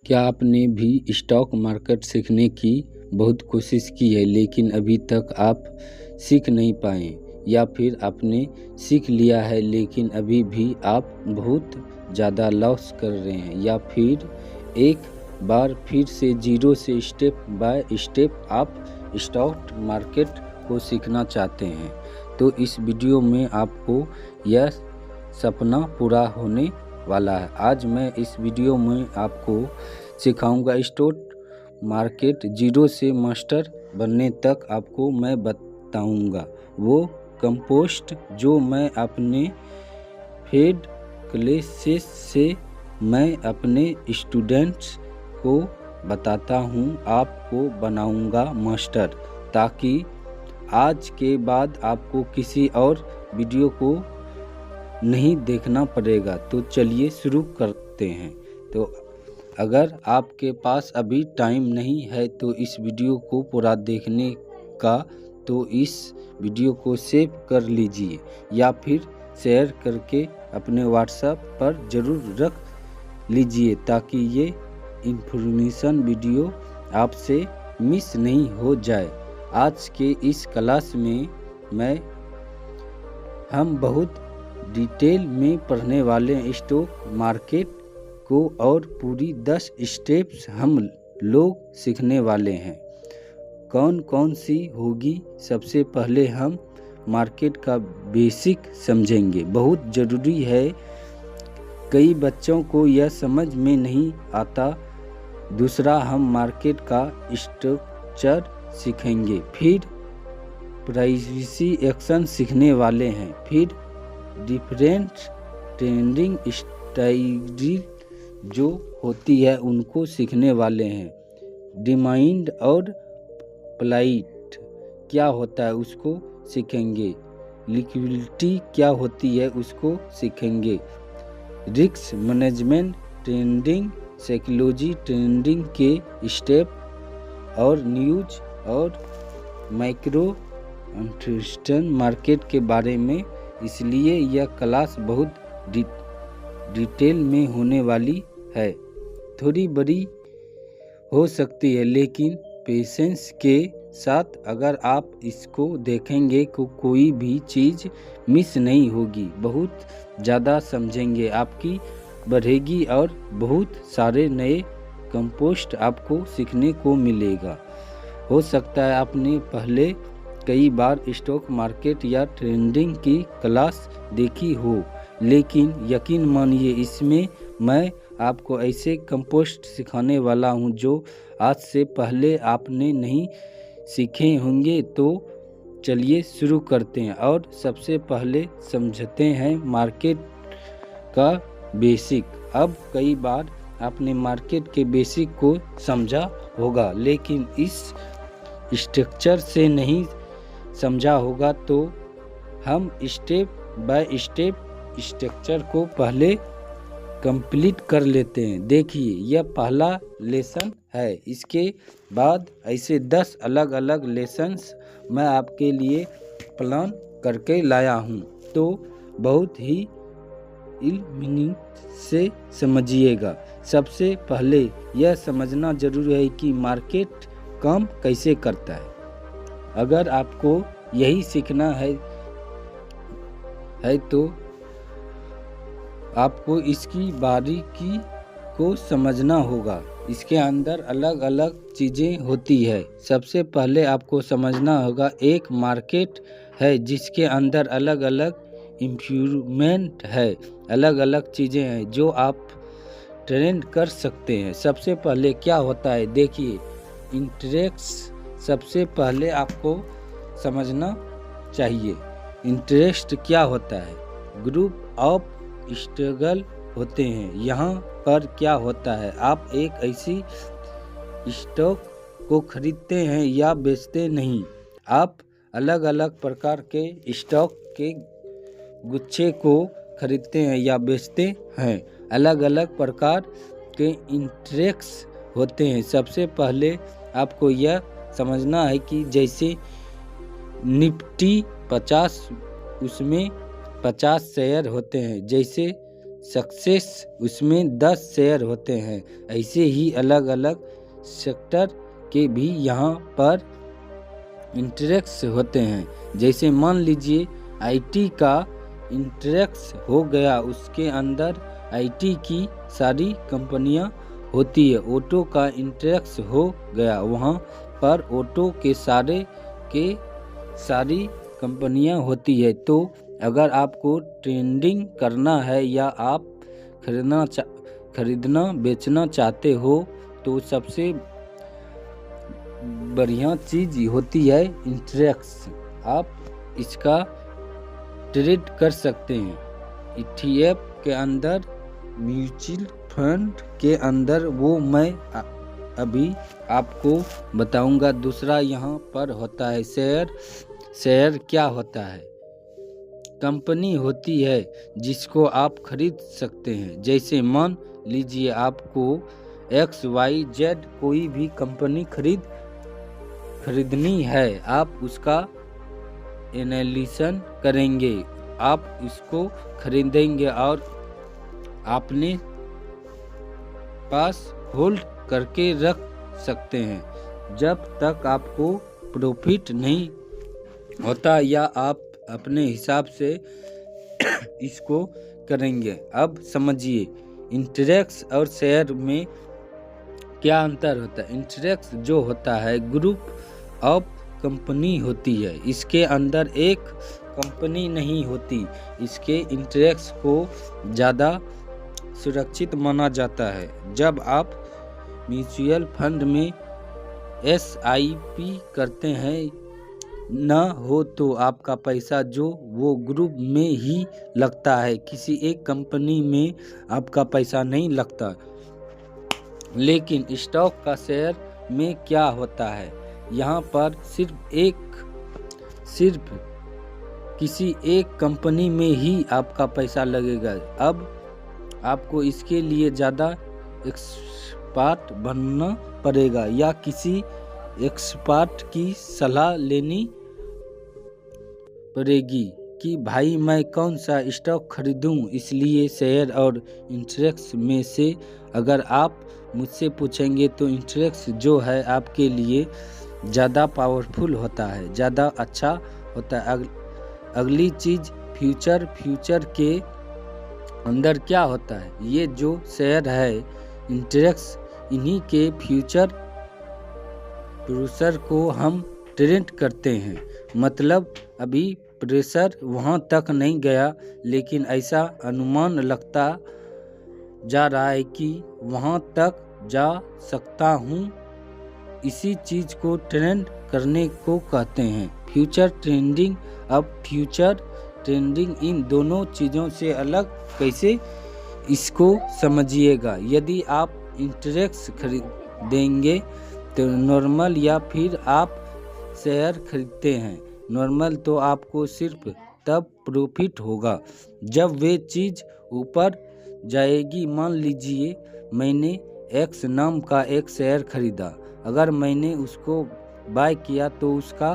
क्या आपने भी स्टॉक मार्केट सीखने की बहुत कोशिश की है लेकिन अभी तक आप सीख नहीं पाए, या फिर आपने सीख लिया है लेकिन अभी भी आप बहुत ज़्यादा लॉस कर रहे हैं, या फिर एक बार फिर से जीरो से स्टेप बाय स्टेप आप स्टॉक मार्केट को सीखना चाहते हैं, तो इस वीडियो में आपको यह सपना पूरा होने वाला है। आज मैं इस वीडियो में आपको सिखाऊंगा स्टॉक मार्केट जीरो से मास्टर बनने तक आपको मैं बताऊंगा वो कंपोस्ट जो मैं अपने पेड क्लासेस से मैं अपने स्टूडेंट्स को बताता हूं, आपको बनाऊंगा मास्टर, ताकि आज के बाद आपको किसी और वीडियो को नहीं देखना पड़ेगा। तो चलिए शुरू करते हैं। तो अगर आपके पास अभी टाइम नहीं है तो इस वीडियो को पूरा देखने का, तो इस वीडियो को सेव कर लीजिए या फिर शेयर करके अपने व्हाट्सएप पर ज़रूर रख लीजिए, ताकि ये इन्फॉर्मेशन वीडियो आपसे मिस नहीं हो जाए। आज के इस क्लास में हम बहुत डिटेल में पढ़ने वाले हैं स्टॉक मार्केट को, और पूरी 10 स्टेप्स हम लोग सीखने वाले हैं। कौन कौन सी होगी? सबसे पहले हम मार्केट का बेसिक समझेंगे, बहुत ज़रूरी है। कई बच्चों को यह समझ में नहीं आता। दूसरा, हम मार्केट का स्ट्रक्चर सीखेंगे, फिर प्राइवेसी एक्शन सीखने वाले हैं, फिर डिफरेंट ट्रेडिंग स्ट्रैटेजी जो होती है उनको सीखने वाले हैं। डिमांड और फ्लाइट क्या होता है उसको सीखेंगे। लिक्विडिटी क्या होती है उसको सीखेंगे। Risk management, trading psychology, trading के स्टेप और न्यूज, और माइक्रो इंटरेस्ट मार्केट के बारे में। इसलिए यह क्लास बहुत डिटेल में होने वाली है। थोड़ी बड़ी हो सकती है, लेकिन पेशेंस के साथ अगर आप इसको देखेंगे तो कोई भी चीज़ मिस नहीं होगी। बहुत ज़्यादा समझेंगे, आपकी बढ़ेगी और बहुत सारे नए कंपोस्ट आपको सीखने को मिलेगा। हो सकता है आपने पहले कई बार स्टॉक मार्केट या ट्रेडिंग की क्लास देखी हो, लेकिन यकीन मानिए इसमें मैं आपको ऐसे कंपोस्ट सिखाने वाला हूं जो आज से पहले आपने नहीं सीखे होंगे। तो चलिए शुरू करते हैं, और सबसे पहले समझते हैं मार्केट का बेसिक। अब कई बार आपने मार्केट के बेसिक को समझा होगा, लेकिन इस स्ट्रक्चर से नहीं समझा होगा, तो हम स्टेप बाय स्टेप स्ट्रक्चर को पहले कंप्लीट कर लेते हैं। देखिए, यह पहला लेसन है। इसके बाद ऐसे 10 अलग अलग लेसन्स मैं आपके लिए प्लान करके लाया हूँ, तो बहुत ही इल्मिनट से समझिएगा। सबसे पहले यह समझना जरूरी है कि मार्केट काम कैसे करता है। अगर आपको यही सीखना है तो आपको इसकी बारीकी को समझना होगा। इसके अंदर अलग अलग चीज़ें होती है। सबसे पहले आपको समझना होगा एक मार्केट है जिसके अंदर अलग अलग इंस्ट्रूमेंट है, अलग अलग चीज़ें हैं जो आप ट्रेड कर सकते हैं। सबसे पहले क्या होता है, देखिए इंटरेस्ट सबसे पहले आपको समझना चाहिए। इंटरेस्ट क्या होता है? ग्रुप ऑफ स्ट्रगल होते हैं। यहाँ पर क्या होता है, आप एक ऐसी स्टॉक को खरीदते हैं या बेचते नहीं, आप अलग अलग प्रकार के स्टॉक के गुच्छे को खरीदते हैं या बेचते हैं। अलग अलग प्रकार के इंटरेस्ट होते हैं। सबसे पहले आपको यह समझना है कि जैसे निफ्टी 50, उसमें 50 शेयर होते हैं। जैसे सक्सेस उसमें 10 शेयर होते हैं। ऐसे ही अलग अलग सेक्टर के भी यहाँ पर इंटरेक्ट्स होते हैं। जैसे मान लीजिए आईटी का इंटरेक्ट्स हो गया, उसके अंदर आईटी की सारी कंपनियां होती है। ऑटो का इंटरेक्ट्स हो गया, वहाँ पर ऑटो के सारी कंपनियां होती है। तो अगर आपको ट्रेडिंग करना है या आप खरीदना बेचना चाहते हो तो सबसे बढ़िया चीज़ होती है इंटरेक्ट्स। आप इसका ट्रेड कर सकते हैं। ETF के अंदर, म्यूचुअल फंड के अंदर, वो मैं अभी आपको बताऊंगा। दूसरा यहाँ पर होता है शेयर। शेयर क्या होता है? कंपनी होती है जिसको आप खरीद सकते हैं। जैसे मान लीजिए आपको XYZ कोई भी कंपनी खरीदनी है, आप उसका एनालिसिस करेंगे, आप इसको खरीदेंगे और अपने पास होल्ड करके रख सकते हैं जब तक आपको प्रॉफिट नहीं होता या आप अपने हिसाब से इसको करेंगे। अब समझिए इंटरेक्ट्स और शेयर में क्या अंतर होता है। इंटरेक्ट्स जो होता है ग्रुप ऑफ कंपनी होती है, इसके अंदर एक कंपनी नहीं होती। इसके इंटरेक्ट्स को ज़्यादा सुरक्षित माना जाता है। जब आप म्यूचुअल फंड में SIP करते हैं ना हो तो आपका पैसा जो वो ग्रुप में ही लगता है, किसी एक कंपनी में आपका पैसा नहीं लगता। लेकिन स्टॉक का शेयर में क्या होता है, यहाँ पर सिर्फ किसी एक कंपनी में ही आपका पैसा लगेगा। अब आपको इसके लिए ज़्यादा एक्सपर्ट बनना पड़ेगा या किसी एक्सपर्ट की सलाह लेनी पड़ेगी कि भाई मैं कौन सा स्टॉक खरीदूं। इसलिए शेयर और इंटरेक्ट्स में से अगर आप मुझसे पूछेंगे तो इंटरेक्ट्स जो है आपके लिए ज़्यादा पावरफुल होता है, ज़्यादा अच्छा होता है। अगली चीज़ फ्यूचर के अंदर क्या होता है, ये जो शेयर है इंटरेक्ट्स, इन्हीं के फ्यूचर को हम ट्रेड करते हैं। मतलब अभी प्रेशर वहाँ तक नहीं गया, लेकिन ऐसा अनुमान लगता जा रहा है कि वहाँ तक जा सकता हूँ। इसी चीज़ को ट्रेंड करने को कहते हैं फ्यूचर ट्रेडिंग। अब फ्यूचर ट्रेडिंग इन दोनों चीज़ों से अलग कैसे, इसको समझिएगा। यदि आप इंटरेक्ट्स खरीदेंगे तो नॉर्मल या फिर आप शेयर खरीदते हैं नॉर्मल, तो आपको सिर्फ तब प्रॉफिट होगा जब वे चीज़ ऊपर जाएगी। मान लीजिए मैंने X नाम का एक शेयर खरीदा, अगर मैंने उसको बाय किया तो उसका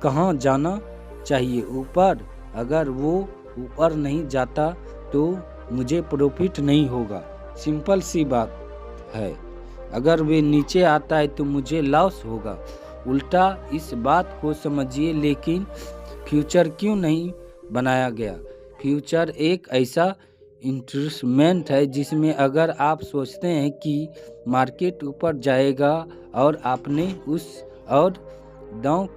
कहाँ जाना चाहिए, ऊपर। अगर वो ऊपर नहीं जाता तो मुझे प्रॉफिट नहीं होगा, सिंपल सी बात है। अगर वे नीचे आता है तो मुझे लॉस होगा। उल्टा इस बात को समझिए। लेकिन फ्यूचर क्यों नहीं बनाया गया? फ्यूचर एक ऐसा इंस्ट्रूमेंट है जिसमें अगर आप सोचते हैं कि मार्केट ऊपर जाएगा और आपने उस और दांव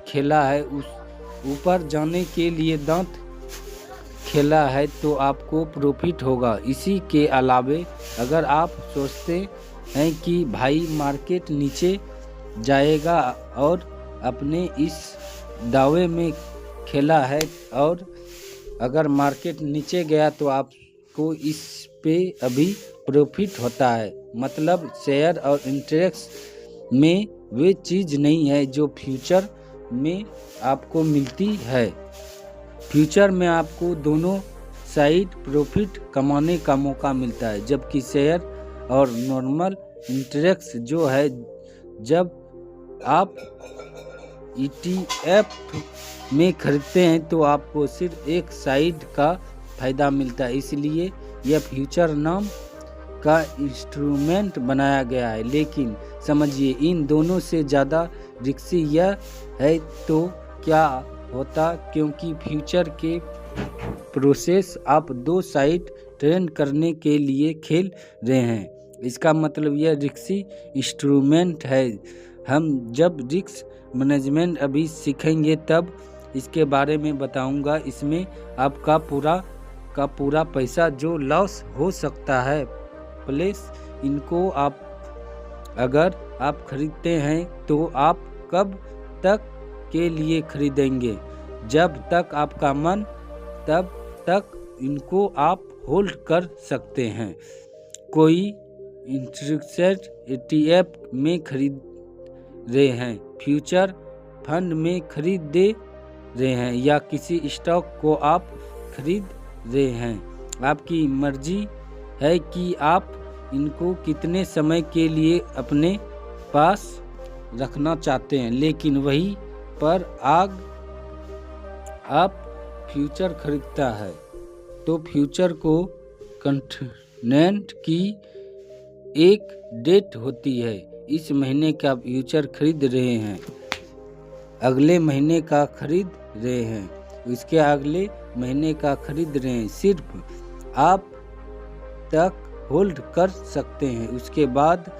खेला है, उस ऊपर जाने के लिए दांत खेला है, तो आपको प्रॉफिट होगा। इसी के अलावे अगर आप सोचते हैं कि भाई मार्केट नीचे जाएगा और अपने इस दावे में खेला है और अगर मार्केट नीचे गया तो आपको इस पे अभी प्रॉफिट होता है। मतलब शेयर और इंटरेक्ट्स में वे चीज़ नहीं है जो फ्यूचर में आपको मिलती है। फ्यूचर में आपको दोनों साइड प्रॉफिट कमाने का मौका मिलता है, जबकि शेयर और नॉर्मल इंटरेक्ट्स जो है, जब आप ETF में खरीदते हैं तो आपको सिर्फ एक साइड का फ़ायदा मिलता है, इसलिए यह फ्यूचर नाम का इंस्ट्रूमेंट बनाया गया है। लेकिन समझिए, इन दोनों से ज़्यादा रिस्की यह है तो क्या होता, क्योंकि फ्यूचर के प्रोसेस आप दो साइड ट्रेन करने के लिए खेल रहे हैं। इसका मतलब यह रिस्की इंस्ट्रूमेंट है। हम जब रिस्क मैनेजमेंट अभी सीखेंगे तब इसके बारे में बताऊंगा। इसमें आपका पूरा पैसा जो लॉस हो सकता है, प्लस इनको अगर आप खरीदते हैं तो आप कब तक के लिए खरीदेंगे, जब तक आपका मन, तब तक इनको आप होल्ड कर सकते हैं। कोई इंटरेस्ट ETF में खरीद रहे हैं, फ्यूचर फंड में खरीद दे रहे हैं, या किसी स्टॉक को आप खरीद रहे हैं, आपकी मर्जी है कि आप इनको कितने समय के लिए अपने पास रखना चाहते हैं। लेकिन वहीं पर आप फ्यूचर खरीदता है तो फ्यूचर को कंटेनेंट की एक डेट होती है। इस महीने का फ्यूचर खरीद रहे हैं, अगले महीने का खरीद रहे हैं, इसके अगले महीने का खरीद रहे हैं। सिर्फ आप तक होल्ड कर सकते हैं, उसके बाद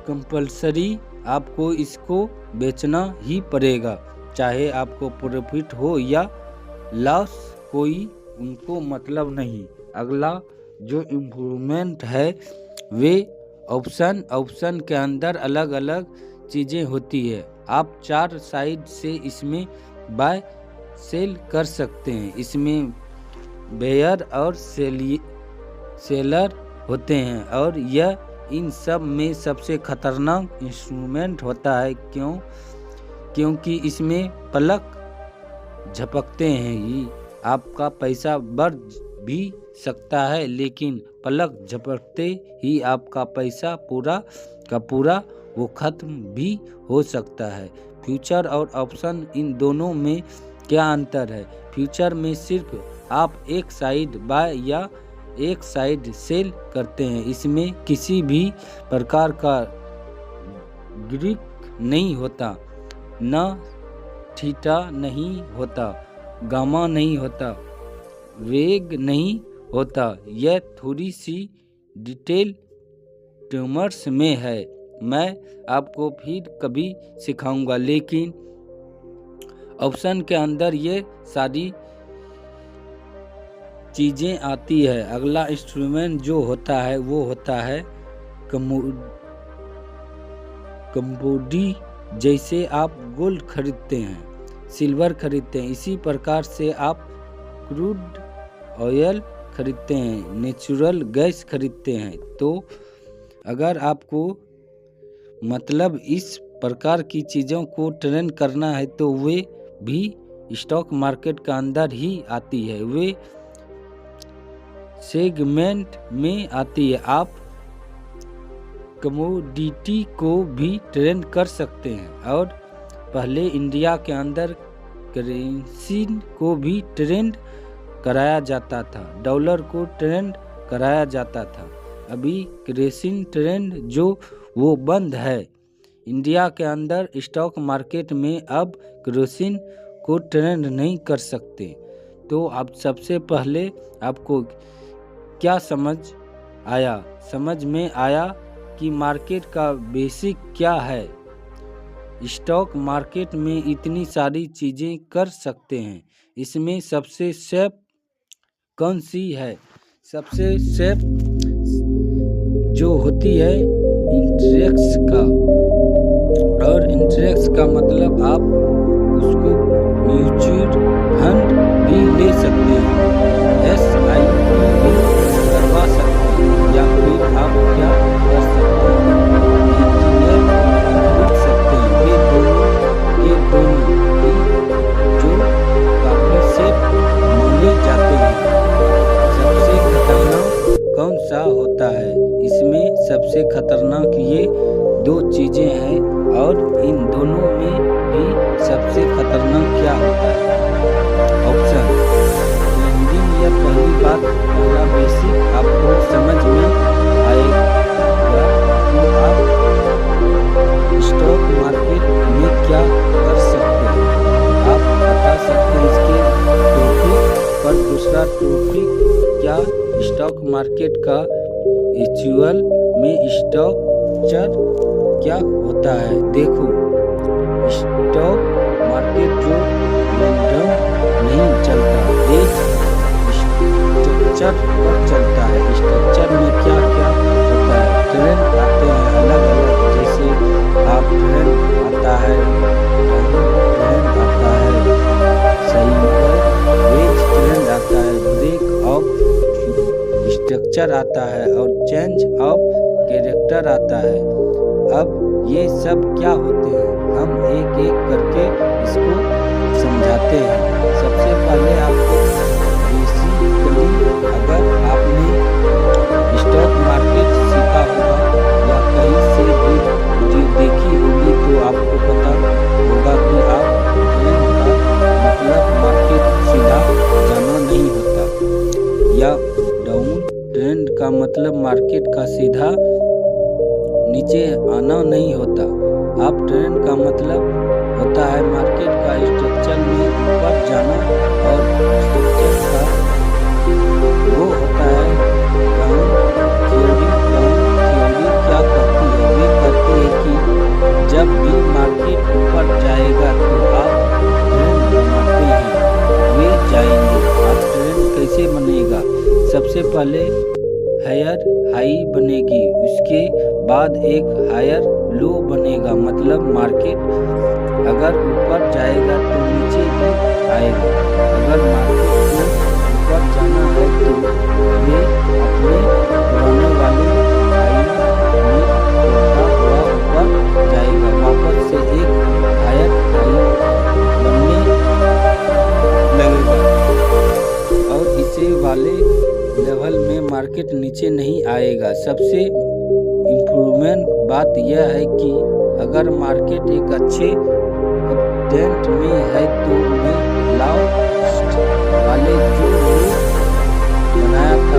कंपल्सरी आपको इसको बेचना ही पड़ेगा, चाहे आपको प्रॉफिट हो या लॉस, कोई उनको मतलब नहीं। अगला जो इम्प्रूवमेंट है वे ऑप्शन के अंदर अलग अलग चीज़ें होती है। आप 4 साइड से इसमें बाय सेल कर सकते हैं। इसमें बेयर और सेलर होते हैं, और यह इन सब में सबसे खतरनाक इंस्ट्रूमेंट होता है। क्योंकि इसमें पलक झपकते हैं ही आपका पैसा बढ़ भी सकता है, लेकिन पलक झपकते ही आपका पैसा पूरा का पूरा वो खत्म भी हो सकता है। फ्यूचर और ऑप्शन, इन दोनों में क्या अंतर है? फ्यूचर में सिर्फ आप एक साइड बाय या एक साइड सेल करते हैं। इसमें किसी भी प्रकार का ग्रीक नहीं होता, न थीटा नहीं होता, गामा नहीं होता, वेग नहीं होता। यह थोड़ी सी डिटेल ट्यूमर्स में है, मैं आपको फिर कभी सिखाऊंगा। लेकिन ऑप्शन के अंदर ये सारी चीज़ें आती है। अगला इंस्ट्रूमेंट जो होता है वो होता है कमोडिटी। जैसे आप गोल्ड खरीदते हैं, सिल्वर खरीदते हैं, इसी प्रकार से आप क्रूड ऑयल खरीदते हैं, नेचुरल गैस खरीदते हैं। तो अगर आपको मतलब इस प्रकार की चीज़ों को ट्रेड करना है तो वे भी स्टॉक मार्केट के अंदर ही आती है, वे सेगमेंट में आती है। आप कमोडिटी को भी ट्रेड कर सकते हैं, और पहले इंडिया के अंदर करेंसी को भी ट्रेड कराया जाता था, डॉलर को ट्रेड कराया जाता था। अभी करेंसी ट्रेड जो वो बंद है। इंडिया के अंदर स्टॉक मार्केट में अब करेंसी को ट्रेड नहीं कर सकते। तो आप सबसे पहले आपको क्या समझ में आया कि मार्केट का बेसिक क्या है। स्टॉक मार्केट में इतनी सारी चीज़ें कर सकते हैं, इसमें सबसे सेफ कौन सी है? सबसे सेफ जो होती है इंडेक्स का, और इंडेक्स का मतलब आप उसको म्यूचुअल फंड भी ले सकते हैं, SIP भी करवा सकते हैं, या फिर आप क्या कर सकते हैं, ETF खरीद सकते हैं। ये दोनों के दोनों जो काफ़ी सेफ माने जाते हैं। सबसे खतरनाक कौन सा होता है? इसमें सबसे खतरनाक ये 2 चीज़ें हैं, और इन दोनों में भी सबसे खतरनाक क्या होता है? ऑप्शन बात पहला बेसिक आपको समझ में आएगा तो आप स्टॉक मार्केट में क्या कर सकते हैं। आप बता सकते हैं इसके टॉपिक पर। दूसरा टॉपिक क्या स्टॉक मार्केट का एक्चुअल में स्ट्रक्चर क्या होता है। देखो, स्टॉक मार्केट जो रैंडम नहीं चलता, एक स्ट्रक्चर पर चलता है। स्ट्रक्चर में क्या क्या होता है, ट्रेंड आते हैं अलग अलग, जैसे आप ट्रेंड आता है, ट्रेंड आता है, साइडवेज ट्रेंड आता है, ब्रेक ऑफ स्ट्रक्चर आता है और चेंज ऑफ कैरेक्टर आता है। अब ये सब क्या होते हैं, हम एक एक करके इसको समझाते हैं। सबसे पहले आपको बेसिकली अगर आपने स्टॉक मार्केट सीखा होगा या कहीं से भी वीडियो देखी होगी तो आपको पता होगा कि आप ट्रेंड का मतलब मार्केट सीधा जाना नहीं होता, या डाउन ट्रेंड का मतलब मार्केट का सीधा नीचे आना नहीं होता। अप ट्रेंड का मतलब होता है मार्केट का स्ट्रक्चर में ऊपर जाना, और स्ट्रक्चर का वो होता है डाउन थ्योरी। डाउन थ्योरी क्या कहती है, वे कहती है कि जब भी मार्केट ऊपर जाएगा तो आप ट्रेंड बनाते हैं, वे जाएंगे। आप ट्रेंड कैसे बनेगा, सबसे पहले हायर हाई बनेगी, उसके बाद एक हायर लो बनेगा, मतलब मार्केट अगर ऊपर जाएगा तो नीचे भी आएगा। अगर मार्केट को ऊपर जाना है तो वे अपने पुराने वाले हाई में गिरता हुआ ऊपर जाएगा, वापस से एक हायर हाई बनने लगेगा और इसे वाले लेवल में मार्केट नीचे नहीं आएगा। सबसे इम्प्रूवमेंट बात यह है कि अगर मार्केट एक अच्छे अपट्रेंड में है तो उन्हें लास्ट वाले जो बनाया था